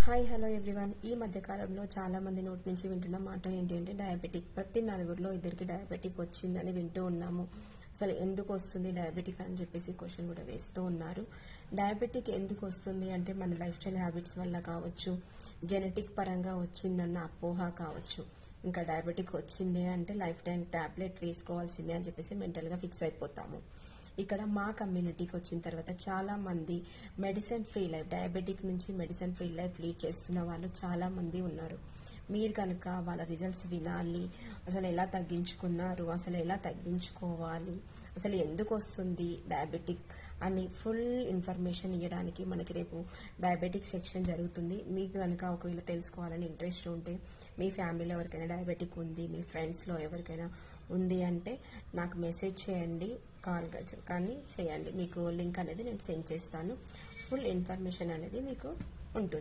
Hi hello everyone. ఈ మధ్య కాలంలో చాలా మంది నోటి నుంచి వింటున్న మాట ఏంటి అంటే డయాబెటిక్. ప్రతి నలుగురిలో ఇద్దరికి డయాబెటిక్ వచ్చిందని వింటూ ఉన్నాము. అసలు ఎందుకు వస్తుంది డయాబెటిక్ అని చెప్పేసి క్వశ్చన్ కూడా వేస్తూ ఉన్నారు. డయాబెటిక్ ఎందుకు వస్తుంది అంటే మన లైఫ్ స్టైల్ హ్యాబిట్స్ వల్ల కావచ్చు, జెనెటిక్ పరంగా వచ్చిందన్న అపోహ కావచ్చు. ఇంకా డయాబెటిక్ వచ్చింది అంటే లైఫ్ టైం టాబ్లెట్ వేసుకోవాల్సిందే అని చెప్పేసి మెంటల్గా ఫిక్స్ అయిపోతాము. ఇక్కడ మా కమ్యూనిటీకి వచ్చిన తర్వాత చాలా మంది మెడిసిన్ ఫ్రీ లైఫ్, డయాబెటిక్ నుంచి మెడిసిన్ ఫ్రీ లైఫ్ లీడ్ చేస్తున్న వాళ్ళు చాలా మంది ఉన్నారు. మీరు కనుక వాళ్ళ రిజల్ట్స్ వినాలి, అసలు ఎలా తగ్గించుకున్నారు, అసలు ఎలా తగ్గించుకోవాలి, అసలు ఎందుకు వస్తుంది డయాబెటిక్ అని ఫుల్ ఇన్ఫర్మేషన్ ఇవ్వడానికి మనకి రేపు డయాబెటిక్ సెక్షన్ జరుగుతుంది. మీకు కనుక ఒకవేళ తెలుసుకోవాలని ఇంట్రెస్ట్ ఉంటే, మీ ఫ్యామిలీలో ఎవరికైనా డయాబెటిక్ ఉంది, మీ ఫ్రెండ్స్లో ఎవరికైనా ఉంది అంటే నాకు మెసేజ్ చేయండి, కాల్ కానీ చేయండి. మీకు లింక్ అనేది నేను సెండ్ చేస్తాను. ఫుల్ ఇన్ఫర్మేషన్ అనేది మీకు ఉంటుంది.